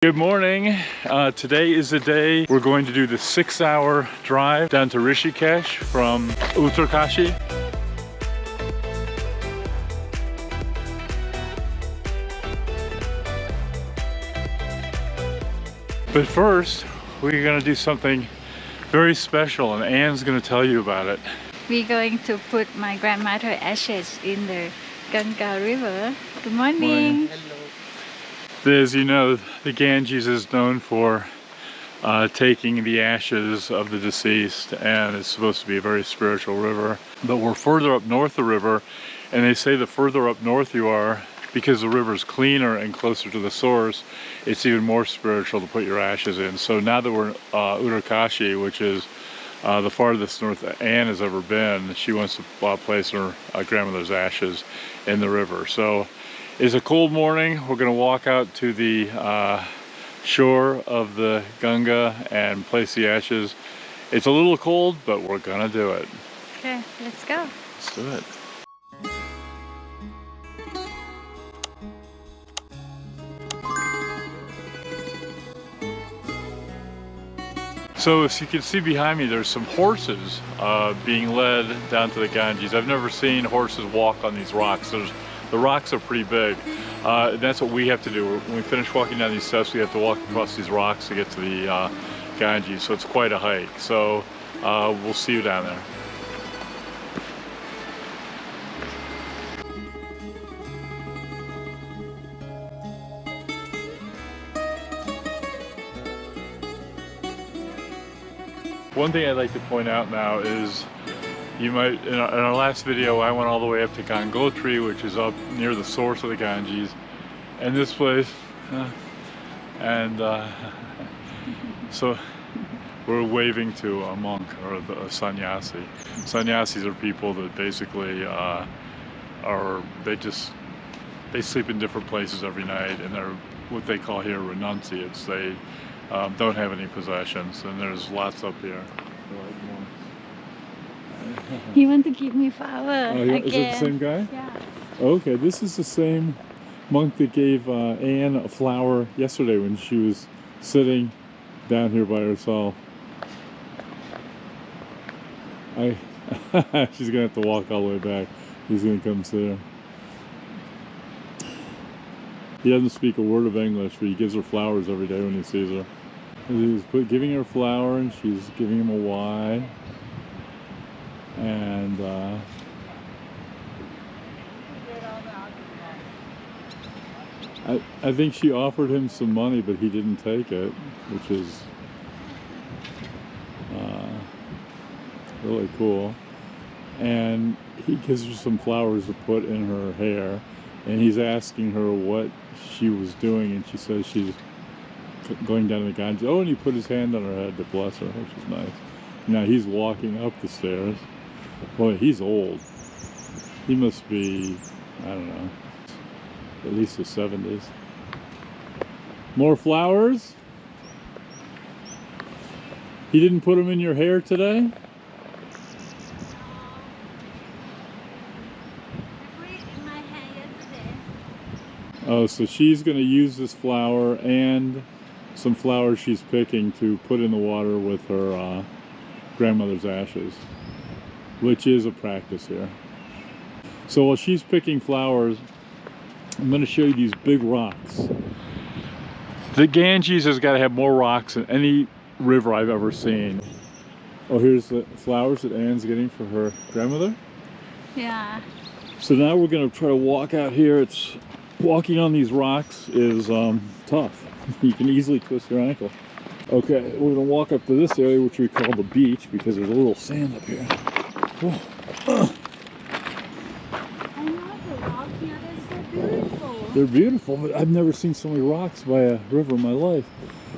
Good morning. Today is the day we're going to do the 6-hour drive down to Rishikesh from Uttarkashi. But first, we're going to do something very special, and Anne's going to tell you about it. We're going to put my grandmother's ashes in the Ganga River. Good morning. Hello. As you know, the Ganges is known for taking the ashes of the deceased, and it's supposed to be a very spiritual river. But we're further up north the river, and they say the further up north you are, because the river's cleaner and closer to the source, it's even more spiritual to put your ashes in. So now that we're in Uttarkashi, which is the farthest north Anne has ever been, she wants to place her grandmother's ashes in the river. So it's a cold morning. We're going to walk out to the shore of the Ganga and place the ashes. It's a little cold, but we're going to do it. Okay, let's go. Let's do it. So as you can see behind me, there's some horses being led down to the Ganges. I've never seen horses walk on these rocks. The rocks are pretty big. That's what we have to do. When we finish walking down these steps, we have to walk across these rocks to get to the Ganges. So it's quite a hike. So we'll see you down there. One thing I'd like to point out now is, you might, in our last video, I went all the way up to Gangotri, which is up near the source of the Ganges, and this place, so we're waving to a monk or a sannyasi. Sannyasis are people that basically they sleep in different places every night, and they're what they call here renunciates. They don't have any possessions, and there's lots up here. He want to give me flower again. Is it the same guy? Yeah. Okay, this is the same monk that gave Anne a flower yesterday when she was sitting down here by herself. She's gonna have to walk all the way back. He's gonna come see her. He doesn't speak a word of English, but he gives her flowers every day when he sees her. He's giving her a flower, and she's giving him a Y. And I think she offered him some money, but he didn't take it, which is really cool. And he gives her some flowers to put in her hair, and he's asking her what she was doing, and she says she's going down the Ganges. Oh, and he put his hand on her head to bless her, which is nice. Now he's walking up the stairs. Boy, he's old. He must be, I don't know, at least the 70s. More flowers? He didn't put them in your hair today? Oh, so she's going to use this flower and some flowers she's picking to put in the water with her grandmother's ashes, which is a practice here. So while she's picking flowers, I'm going to show you these big rocks. The Ganges has got to have more rocks than any river I've ever seen. Oh, here's the flowers that Anne's getting for her grandmother. Yeah. So now we're going to try to walk out here. Walking on these rocks is tough. You can easily twist your ankle. Okay, we're going to walk up to this area, which we call the beach, because there's a little sand up here. Oh. I know the rocks here, they're so beautiful. They're beautiful, but I've never seen so many rocks by a river in my life.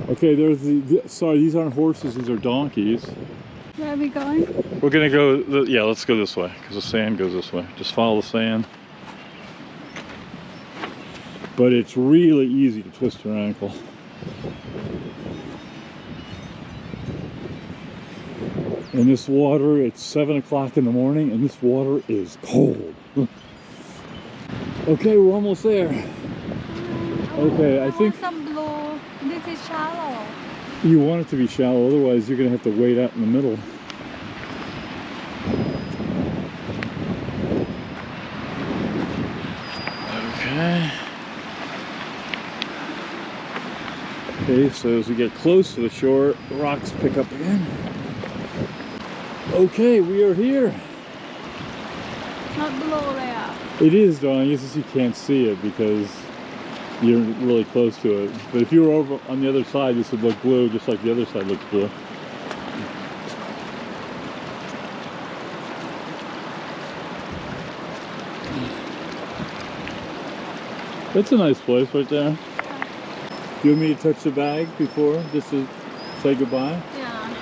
Okay, there's sorry, these aren't horses, these are donkeys. Where are we going? We're going to go, yeah, let's go this way, because the sand goes this way. Just follow the sand. But it's really easy to twist your ankle. And this water, it's 7 o'clock in the morning, and this water is cold. Okay, we're almost there. Okay, I think some blue This is shallow. You want it to be shallow, otherwise you're going to have to wade out in the middle. Okay. Okay, so as we get close to the shore, rocks pick up again. Okay, we are here. Not below there. It is, darling. It's just you can't see it because you're really close to it. But if you were over on the other side, this would look blue, just like the other side looks blue. That's a nice place right there. You want me to touch the bag before, just to say goodbye? Yeah.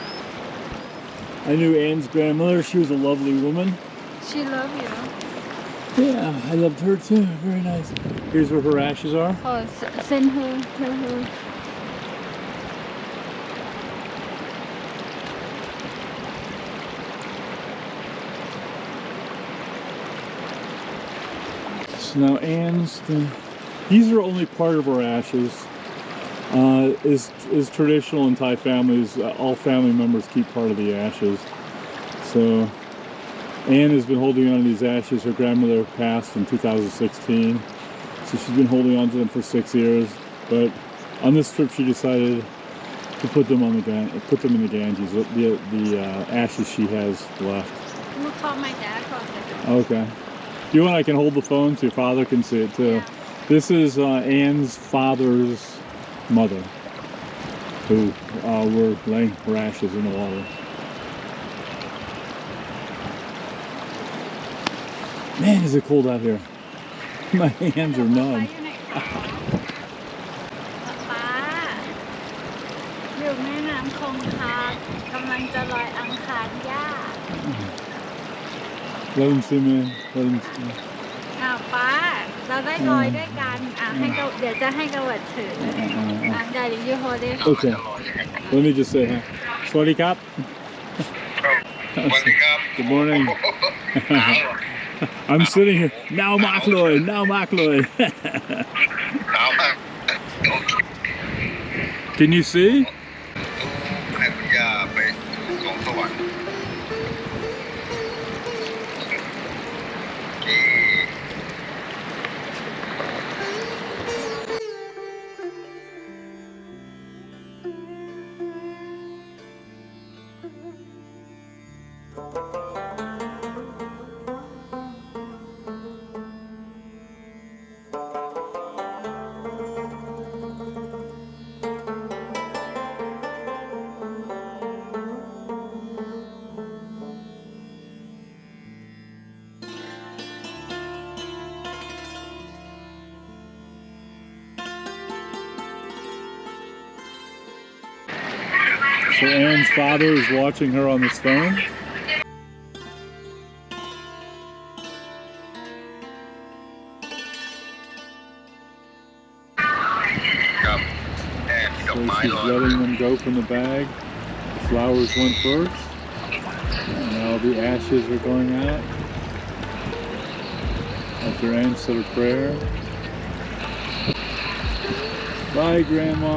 I knew Anne's grandmother. She was a lovely woman. She loves you. Yeah, I loved her too. Very nice. Here's where her ashes are. Oh, send her, tell her. So now Anne's, these are only part of her ashes. Is traditional in Thai families, all family members keep part of the ashes. So Anne has been holding on to these ashes. Her grandmother passed in 2016, so she's been holding on to them for 6 years. But on this trip, she decided to put them on the in the Ganges, the ashes she has left. I'm gonna call my dad for a second. Okay. You and I can hold the phone so your father can see it too. Yeah. This is Anne's father's mother, who were laying her ashes in the water. Man, is it cold out here. My hands are numb. ป๊าอยู่แม่น้ำคงคากำลังจะลอยอังคารย่า Let him see me. Let him see me. ป๊าเราได้ลอยด้วยกันให้เดี๋ยวจะให้กวดถือเดี๋ยวยูโฮเด Okay. Let me just say hi. Swadee Kap. Good morning. I'm sitting here. Now Makloy. Now Makloy. Can you see? ให้คุณย่าไปสวงสวรรค์ที่ So Anne's father is watching her on this phone. กับแม่ที่ดอก So ไม้ she's ลอย letting them go from the bag. The flowers went first. And now the ashes are going out. After Anne said a prayer. Bye, Grandma.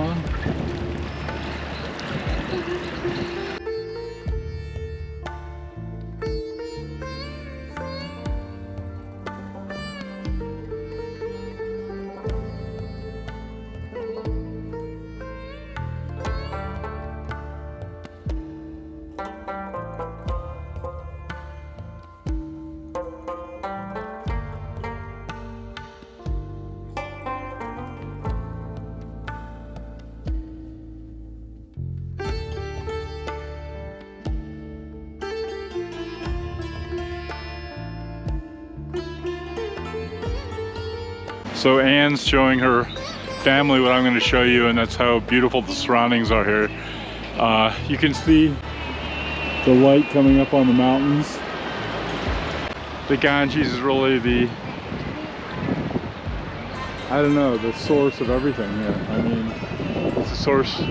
So Anne's showing her family what I'm going to show you, and that's how beautiful the surroundings are here. You can see the light coming up on the mountains. The Ganges is really the, I don't know, the source of everything here. I mean, it's a source,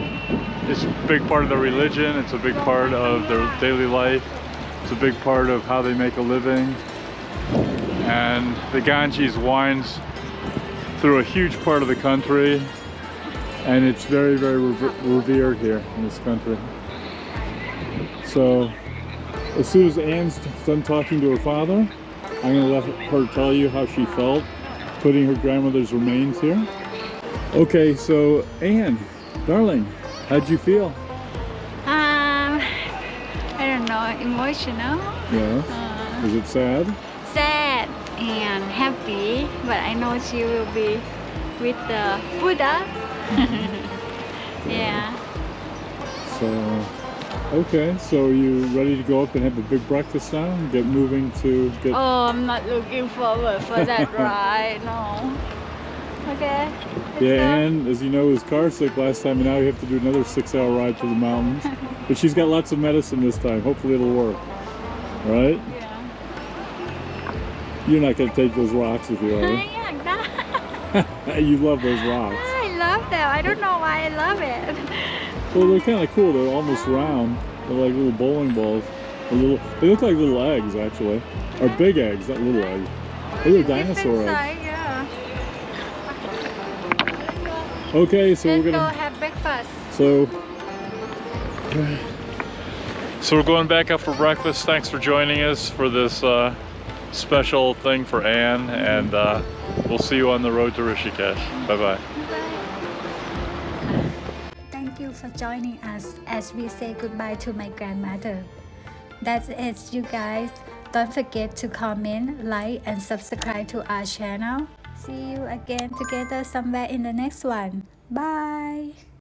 it's a big part of their religion, it's a big part of their daily life, it's a big part of how they make a living. And the Ganges winds through a huge part of the country, And it's very, very revered here in this country. So, as soon as Anne's done talking to her father, I'm going to let her tell you how she felt putting her grandmother's remains here. Okay, so Anne, darling, how'd you feel? I don't know, emotional. Yeah. Is it sad? Sad and happy, but I know she will be with the Buddha. Yeah. So, okay, so you ready to go up and have a big breakfast now and get moving to get... Oh, I'm not looking forward for that ride, no. Okay. Yeah, go. and as you know, his car's sick last time, and now you have to do another 6-hour ride to the mountains. But she's got lots of medicine this time. Hopefully it'll work. Right? Yeah. You're not going to take those rocks with you, are you? You love those rocks. I love them. I don't know why I love it. Well, they're kind of cool. They're almost round. They're like little bowling balls. They look like little eggs, actually. Or big eggs, not little eggs. They look dinosaur eggs. Size, yeah. Okay, so Let's we're gonna go have breakfast. So we're going back up for breakfast. Thanks for joining us for this special thing for Anne, and we'll see you on the road to Rishikesh. Bye-bye. Thank you for joining us as we say goodbye to my grandmother. That's it, you guys. Don't forget to comment, like, and subscribe to our channel. See you again together somewhere in the next one. Bye.